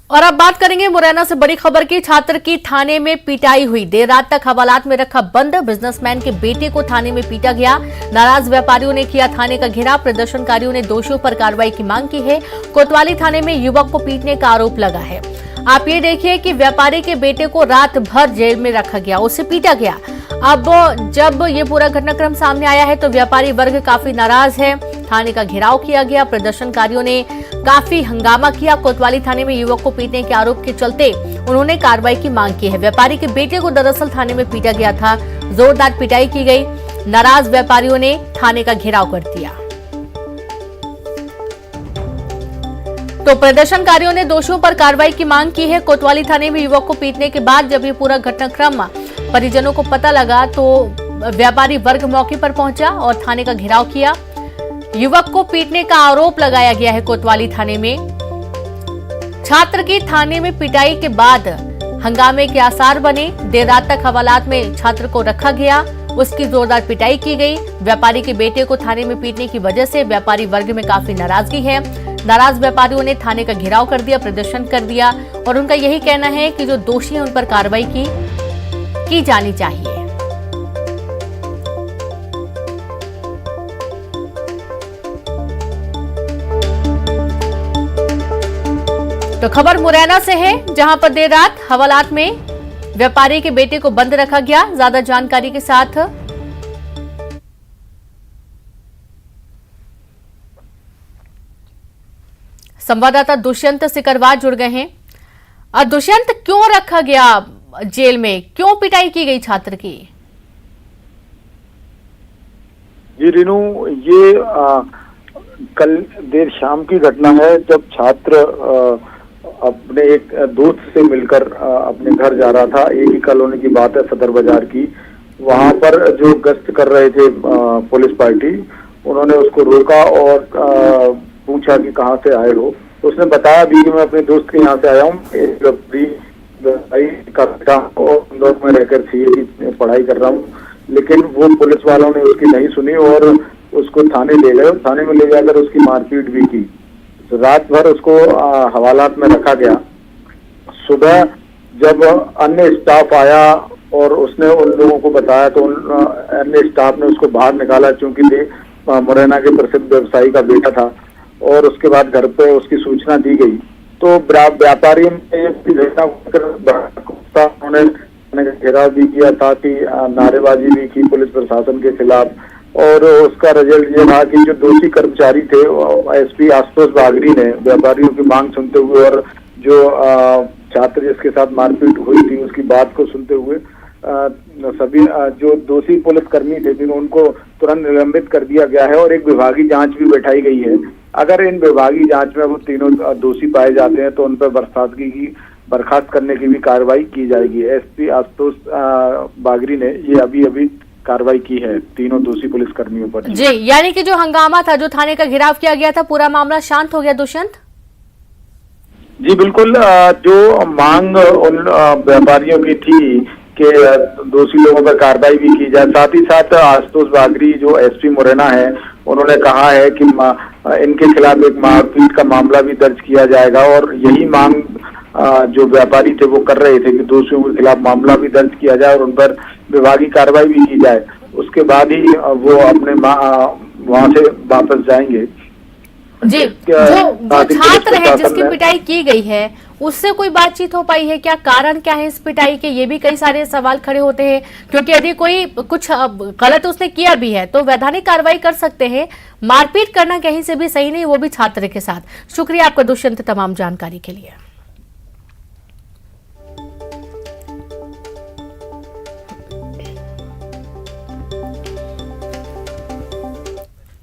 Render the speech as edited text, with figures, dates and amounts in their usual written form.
और अब बात करेंगे मुरैना से बड़ी खबर की। छात्र की थाने में पिटाई हुई। देर रात तक हवालात में रखा बंद बिजनेसमैन के बेटे को थाने में पीटा गया। नाराज व्यापारियों ने किया थाने का घेराव। प्रदर्शनकारियों ने दोषियों पर कार्रवाई की मांग की है। कोतवाली थाने में युवक को पीटने का आरोप लगा है। आप ये देखिए कि व्यापारी के बेटे को रात भर जेल में रखा गया, उसे पीटा गया। अब जब ये पूरा घटनाक्रम सामने आया है तो व्यापारी वर्ग काफी नाराज है। थाने का घेराव किया गया। प्रदर्शनकारियों ने काफी हंगामा किया। कोतवाली थाने में युवक को पीटने के आरोप के चलते उन्होंने कार्रवाई की मांग की है। व्यापारी के बेटे को दरअसल थाने में पीटा गया था। जोरदार पिटाई की गई। नाराज व्यापारियों ने थाने का घेराव कर दिया। तो प्रदर्शनकारियों ने दोषियों पर कार्रवाई की मांग की है। कोतवाली थाने में युवक को पीटने के बाद जब ये पूरा घटनाक्रम परिजनों को पता लगा तो व्यापारी वर्ग मौके पर पहुंचा और थाने का घेराव किया। युवक को पीटने का आरोप लगाया गया है कोतवाली थाने में। छात्र की थाने में पिटाई के बाद हंगामे के आसार बने। देर रात तक हवालात में छात्र को रखा गया, उसकी जोरदार पिटाई की गई। व्यापारी के बेटे को थाने में पीटने की वजह से व्यापारी वर्ग में काफी नाराजगी है। नाराज व्यापारियों ने थाने का घेराव कर दिया, प्रदर्शन कर दिया और उनका यही कहना है कि जो दोषी हैं उन पर कार्रवाई की जानी चाहिए। तो खबर मुरैना से है, जहां पर देर रात हवालात में व्यापारी के बेटे को बंद रखा गया। ज्यादा जानकारी के साथ संवाददाता दुष्यंत सिकरवार जुड़ गए हैं। दुष्यंत, क्यों रखा गया जेल में, क्यों पिटाई की गई छात्र की? जी रीनू, ये कल देर शाम की घटना है जब छात्र अपने एक दोस्त से मिलकर अपने घर जा रहा था। एक ही कॉलोनी की बात है, सदर बाजार की। वहां पर जो गश्त कर रहे थे पुलिस पार्टी, उन्होंने उसको रोका और पूछा कि कहाँ से आए हो। उसने बताया भी कि मैं अपने दोस्त के यहाँ से आया हूँ, का बेटा और इंदौर में रहकर सीए की पढ़ाई कर रहा हूँ। लेकिन वो पुलिस वालों ने उसकी नहीं सुनी और उसको थाने ले गए। थाने में ले जाकर उसकी मारपीट भी की। तो रात भर उसको हवालात में रखा गया। सुबह जब अन्य स्टाफ आया और उसने उन लोगों को बताया तो अन्य स्टाफ ने उसको बाहर निकाला, क्योंकि मुरैना के प्रसिद्ध व्यवसायी का बेटा था। और उसके बाद घर पे उसकी सूचना दी गई। तो व्यापारी ने उन्होंने घेराव भी किया, साथ ही नारेबाजी भी की पुलिस प्रशासन के खिलाफ। और उसका रिजल्ट ये रहा कि जो दोषी कर्मचारी थे एसपी आशुतोष बागरी ने व्यापारियों की मांग सुनते हुए और जो छात्र जिसके साथ मारपीट हुई थी उसकी बात को सुनते हुए सभी जो दोषी पुलिसकर्मी थे जिन्होंने उनको तुरंत निलंबित कर दिया गया है और एक विभागीय जांच भी बैठाई गई है। अगर इन विभागीय जांच में वो तीनों दोषी पाए जाते हैं तो उन पर बर्खास्त करने की भी कार्रवाई की जाएगी। एसपी आशुतोष बागरी ने ये अभी कार्रवाई की है तीनों दोषी पुलिसकर्मियों पर। जी, यानी कि जो हंगामा था, जो थाने का घेराव किया गया था, पूरा मामला शांत हो गया दुष्यंत? जी बिल्कुल। जो मांग उन व्यापारियों की थी कि दोषी लोगों पर कार्रवाई भी की जाए, साथ ही साथ आशुतोष बागरी जो एसपी मुरैना है उन्होंने कहा है कि इनके खिलाफ एक मारपीट का मामला भी दर्ज किया जाएगा। और यही मांग जो व्यापारी थे वो कर रहे थे कि दोषियों के खिलाफ मामला भी दर्ज किया जाए और उन पर विभागीय कार्रवाई भी की जाए। उसके बाद ही वो अपने वहां से वापस जाएंगे। जी, जो छात्र है जिसकी पिटाई की गई है उससे कोई बातचीत हो पाई है क्या? कारण क्या है इस पिटाई के? ये भी कई सारे सवाल खड़े होते हैं, क्योंकि यदि कोई कुछ गलत उसने किया भी है तो वैधानिक कार्रवाई कर सकते हैं। मारपीट करना कहीं से भी सही नहीं, वो भी छात्र के साथ। शुक्रिया आपका दुष्यंत तमाम जानकारी के लिए।